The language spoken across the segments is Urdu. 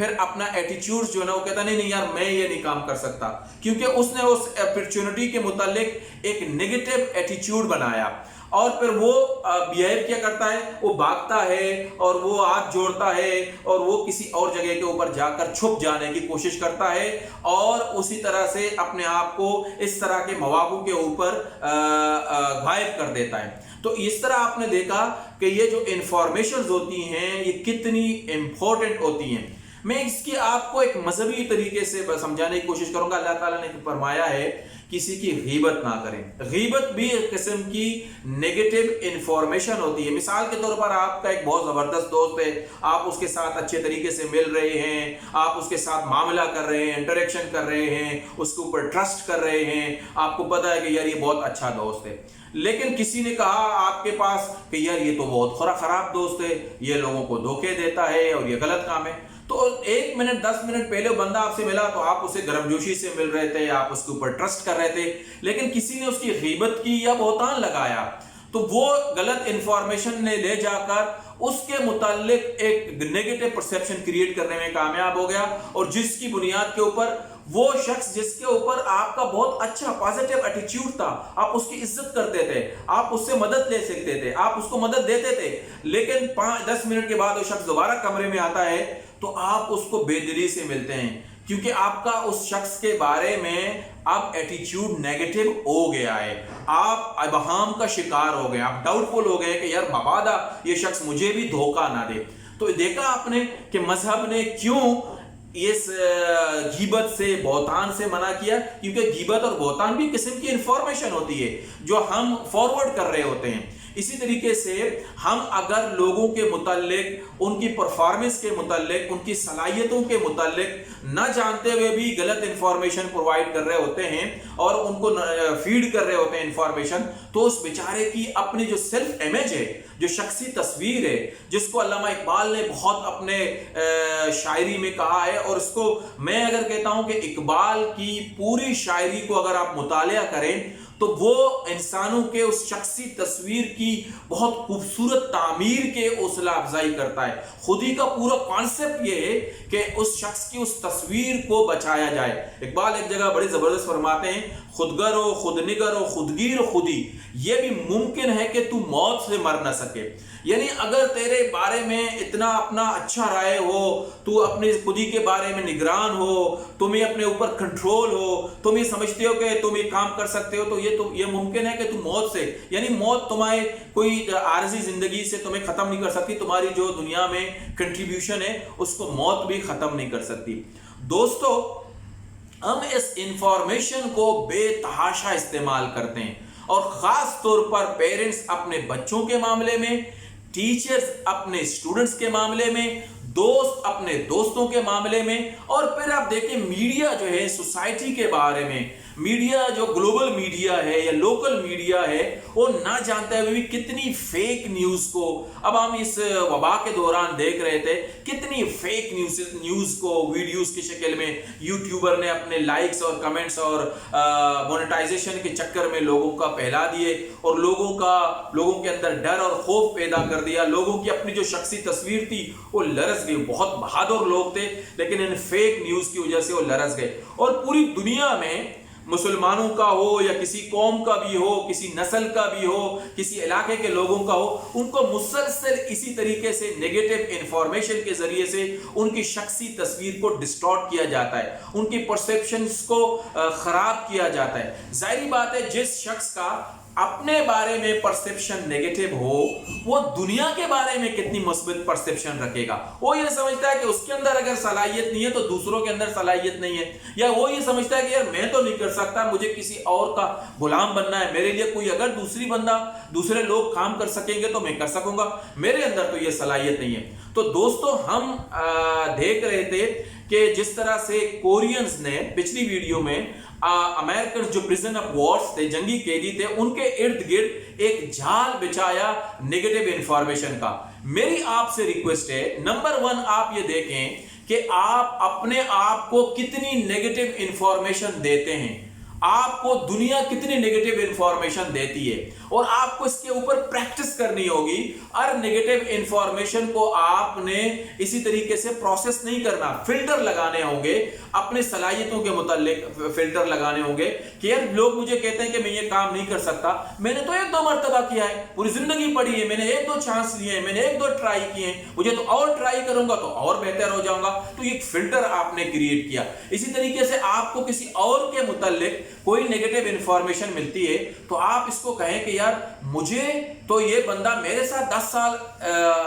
پھر اپنا ایٹیچیوڈ جو ہے نا وہ کہتا نہیں نہیں یار میں یہ نہیں کام کر سکتا، کیونکہ اس نے اس اپرچونٹی کے متعلق ایک نیگیٹو ایٹیچیوڈ بنایا، اور پھر وہ بیہیو کیا کرتا ہے، وہ بھاگتا ہے اور وہ ہاتھ جوڑتا ہے اور وہ کسی اور جگہ کے اوپر جا کر چھپ جانے کی کوشش کرتا ہے، اور اسی طرح سے اپنے آپ کو اس طرح کے مواقع کے اوپر غائب کر دیتا ہے۔ تو اس طرح آپ نے دیکھا کہ یہ جو انفارمیشنز ہوتی ہیں یہ کتنی امپورٹنٹ ہوتی ہیں۔ میں اس کی آپ کو ایک مذہبی طریقے سے سمجھانے کی کوشش کروں گا۔ اللہ تعالیٰ نے فرمایا ہے کسی کی غیبت نہ کریں۔ غیبت بھی ایک قسم کی نیگیٹو انفارمیشن ہوتی ہے۔ مثال کے طور پر آپ کا ایک بہت زبردست دوست ہے، آپ اس کے ساتھ اچھے طریقے سے مل رہے ہیں، آپ اس کے ساتھ معاملہ کر رہے ہیں، انٹریکشن کر رہے ہیں، اس کے اوپر ٹرسٹ کر رہے ہیں، آپ کو پتا ہے کہ یار یہ بہت اچھا دوست ہے، لیکن کسی نے کہا آپ کے پاس کہ یار یہ تو بہت خراب دوست ہے، یہ لوگوں کو دھوکے دیتا ہے اور یہ غلط کام ہے، تو 1 منٹ 10 منٹ پہلے بندہ آپ سے ملا تو آپ اسے گرم جوشی سے مل رہے تھے، آپ اس کے اوپر ٹرسٹ کر رہے تھے، لیکن کسی نے اس کی غیبت کی یا بہتان لگایا تو وہ غلط انفارمیشن نے لے جا کر اس کے متعلق ایک نیگیٹو پرسیپشن کریٹ کرنے میں کامیاب ہو گیا، اور جس کی بنیاد کے اوپر وہ شخص جس کے اوپر آپ کا بہت اچھا پازیٹیو ایٹیچیوڈ تھا، آپ اس کی عزت کرتے تھے، آپ اس سے مدد لے سکتے تھے، آپ اس کو مدد دیتے تھے، لیکن 5-10 منٹ کے بعد وہ شخص دوبارہ کمرے میں آتا ہے تو آپ اس کو بے دلی سے ملتے ہیں، کیونکہ آپ کا اس شخص کے بارے میں اب ایٹیچیوڈ نیگیٹو ہو گیا ہے، آپ ابہام کا شکار ہو گئے، آپ ڈاؤٹ فل ہو گئے کہ یار مبادا یہ شخص مجھے بھی دھوکہ نہ دے۔ تو دیکھا آپ نے کہ مذہب نے کیوں اس غیبت سے بہتان سے منع کیا، کیونکہ غیبت اور بہتان بھی قسم کی انفارمیشن ہوتی ہے جو ہم فارورڈ کر رہے ہوتے ہیں۔ اسی طریقے سے ہم اگر لوگوں کے متعلق، ان کی پرفارمنس کے متعلق، ان کی صلاحیتوں کے متعلق نہ جانتے ہوئے بھی غلط انفارمیشن پرووائڈ کر رہے ہوتے ہیں اور ان کو فیڈ کر رہے ہوتے ہیں انفارمیشن، تو اس بیچارے کی اپنی جو سیلف امیج ہے، جو شخصی تصویر ہے، جس کو علامہ اقبال نے بہت اپنے شاعری میں کہا ہے، اور اس کو میں اگر کہتا ہوں کہ اقبال کی پوری شاعری کو اگر آپ مطالعہ کریں تو وہ انسانوں کے اس شخصی تصویر کی بہت خوبصورت تعمیر کے حوصلہ افزائی کرتا ہے۔ خودی کا پورا کانسیپٹ یہ ہے کہ اس شخص کی اس تصویر کو بچایا جائے۔ اقبال ایک جگہ بڑی زبردست فرماتے ہیں، خودگر ہو، خودنگر ہو، خودگیر ہو خودی، یہ بھی ممکن ہے کہ تو موت سے مر نہ سکے۔ یعنی اگر تیرے بارے میں اتنا اپنا اچھا رائے ہو، تو اپنے خودی کے بارے میں نگران ہو، تمہیں اپنے اوپر کنٹرول ہو، تم یہ سمجھتے ہو کہ تم یہ کام کر سکتے ہو، تو یہ ممکن ہے کہ تم موت سے، یعنی موت تمہارے کوئی عارضی زندگی سے تمہیں ختم نہیں کر سکتی، تمہاری جو دنیا میں کنٹریبیوشن ہے اس کو موت بھی ختم نہیں کر سکتی۔ دوستو، ہم اس انفارمیشن کو بے تحاشا استعمال کرتے ہیں، اور خاص طور پر پیرنٹس اپنے بچوں کے معاملے میں، ٹیچرز اپنے اسٹوڈنٹس کے معاملے میں، دوست اپنے دوستوں کے معاملے میں، اور پھر آپ دیکھیں میڈیا جو ہے سوسائٹی کے بارے میں، میڈیا جو گلوبل میڈیا ہے یا لوکل میڈیا ہے، وہ نہ جانتے ہوئے بھی کتنی فیک نیوز کو، اب ہم اس وبا کے دوران دیکھ رہے تھے کتنی فیک نیوز کو ویڈیوز کی شکل میں یوٹیوبر نے اپنے لائکس اور کمنٹس اور مونیٹائزیشن کے چکر میں لوگوں کا پھیلا دیے، اور لوگوں کے اندر ڈر اور خوف پیدا کر دیا، لوگوں کی اپنی جو شخصی تصویر تھی وہ لرز گئی۔ بہت بہادر لوگ تھے لیکن ان فیک نیوز کی وجہ سے وہ لرز گئے، اور پوری دنیا میں مسلمانوں کا ہو یا کسی قوم کا بھی ہو، کسی نسل کا بھی ہو، کسی علاقے کے لوگوں کا ہو، ان کو مسلسل اسی طریقے سے نیگیٹو انفارمیشن کے ذریعے سے ان کی شخصی تصویر کو ڈسٹارٹ کیا جاتا ہے، ان کی پرسیپشنز کو خراب کیا جاتا ہے۔ ظاہری بات ہے جس شخص کا اپنے بارے میں پرسیپشن نیگیٹو ہو، وہ دنیا کے بارے میں کتنی مثبت پرسیپشن رکھے گا۔ وہ یہ سمجھتا ہے کہ اس کے اندر اگر صلاحیت نہیں ہے تو دوسروں کے اندر صلاحیت نہیں ہے، یا وہ یہ سمجھتا ہے کہ یار میں تو نہیں کر سکتا، مجھے کسی اور کا غلام بننا ہے، میرے لیے کوئی اگر دوسرے لوگ کام کر سکیں گے تو میں کر سکوں گا، میرے اندر تو یہ صلاحیت نہیں ہے۔ تو دوستو، ہم دیکھ رہے تھے کہ جس طرح سے کورینز نے پچھلی ویڈیو میں امریکن جو پریزن آف وارز تھے، جنگی قیدی تھے، ان کے ارد گرد ایک جال بچایا نیگیٹو انفارمیشن کا۔ میری آپ سے ریکویسٹ ہے، نمبر 1 آپ یہ دیکھیں کہ آپ اپنے آپ کو کتنی نیگیٹو انفارمیشن دیتے ہیں۔ آپ کو دنیا کتنی نیگیٹو انفارمیشن دیتی ہے اور آپ کو اس کے اوپر پریکٹس کرنی ہوگی. ہر نیگیٹو انفارمیشن کو آپ نے اسی طریقے سے پروسیس نہیں کرنا, فلٹر لگانے ہوں گے, اپنے صلاحیتوں کے متعلق فلٹر لگانے ہوں گے کہ یار لوگ مجھے کہتے ہیں کہ میں یہ کام نہیں کر سکتا, میں نے تو 1-2 مرتبہ کیا ہے, پوری زندگی پڑھی ہے, میں نے 1-2 چانس لیے ہیں, میں نے 1-2 ٹرائی کیے ہیں, مجھے تو اور ٹرائی کروں گا تو اور بہتر ہو جاؤں گا. تو یہ فلٹر آپ نے کریٹ کیا. اسی طریقے سے آپ کو کسی اور کے متعلق کوئی نیگیٹو انفارمیشن ملتی ہے تو آپ اس کو کہیں کہ یار مجھے تو یہ بندہ میرے ساتھ 10 سال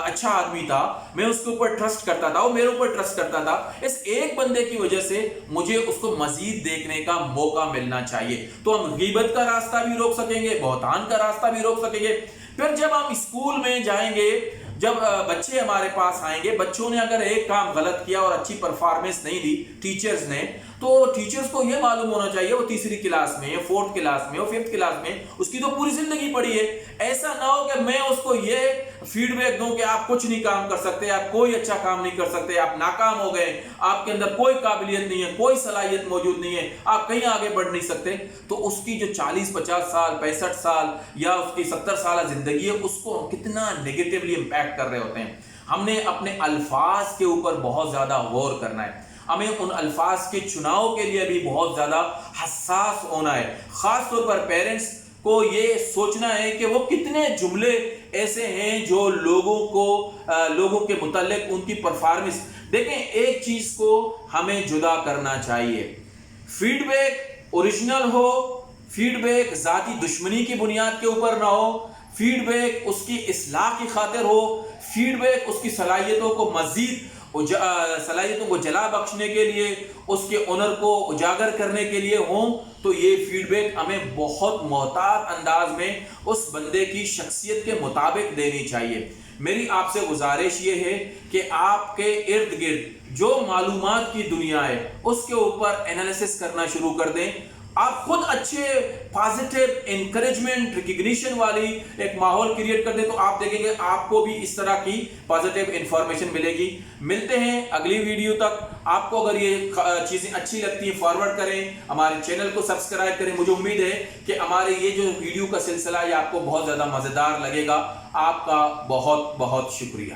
اچھا آدمی تھا, میں اس کے اوپر ٹرسٹ کرتا تھا, وہ میرے اوپر ٹرسٹ کرتا تھا, اس ایک بندے کی وجہ سے مجھے اس کو مزید دیکھنے کا موقع ملنا چاہیے. تو ہم غیبت کا راستہ بھی روک سکیں گے, بہتان کا راستہ بھی روک سکیں گے. پھر جب ہم اسکول میں جائیں گے, جب بچے ہمارے پاس آئیں گے, بچوں نے اگر ایک کام غلط کیا اور اچھی پرفارمنس نہیں دی ٹیچرز نے, تو ٹیچرز کو یہ معلوم ہونا چاہیے وہ 3ری کلاس میں, 4تھ کلاس میں, 5th کلاس میں, اس کی تو پوری زندگی پڑھی ہے. ایسا نہ ہو کہ میں اس کو یہ فیڈ بیک دوں کہ آپ کچھ نہیں کام کر سکتے, آپ کوئی اچھا کام نہیں کر سکتے, آپ ناکام ہو گئے, آپ کے اندر کوئی قابلیت نہیں ہے, کوئی صلاحیت موجود نہیں ہے, آپ کہیں آگے بڑھ نہیں سکتے. تو اس کی جو 40-50 سال 65 سال یا اس کی 70 سالہ زندگی ہے, اس کو کتنا نیگیٹیولی امپیکٹ کر رہے ہوتے ہیں. ہم نے اپنے الفاظ کے اوپر بہت زیادہ غور کرنا ہے. ہمیں ان الفاظ کے چناؤ کے لیے بھی بہت زیادہ حساس ہونا ہے. خاص طور پر پیرنٹس کو یہ سوچنا ہے کہ وہ کتنے جملے ایسے ہیں جو لوگوں کے متعلق ان کی پرفارمنس. دیکھیں ایک چیز کو ہمیں جدا کرنا چاہیے, فیڈ بیک اوریجنل ہو, فیڈ بیک ذاتی دشمنی کی بنیاد کے اوپر نہ ہو, فیڈ بیک اس کی اصلاح کی خاطر ہو, فیڈ بیک اس کی صلاحیتوں کو مزید صلاحیتوں کو جلا بخشنے کے لیے, اس کے آنر کو اجاگر کرنے کے لیے ہوں, تو یہ فیڈ بیک ہمیں بہت محتاط انداز میں اس بندے کی شخصیت کے مطابق دینی چاہیے. میری آپ سے گزارش یہ ہے کہ آپ کے ارد گرد جو معلومات کی دنیا ہے اس کے اوپر انالیسس کرنا شروع کر دیں. آپ خود اچھے پازیٹیو انکریجمنٹ ریکگنیشن والی ایک ماحول کریٹ کر دیں تو آپ دیکھیں گے آپ کو بھی اس طرح کی پازیٹیو انفارمیشن ملے گی. ملتے ہیں اگلی ویڈیو تک. آپ کو اگر یہ چیزیں اچھی لگتی ہیں فارورڈ کریں, ہمارے چینل کو سبسکرائب کریں. مجھے امید ہے کہ ہمارے یہ جو ویڈیو کا سلسلہ ہے آپ کو بہت زیادہ مزیدار لگے گا. آپ کا بہت بہت شکریہ.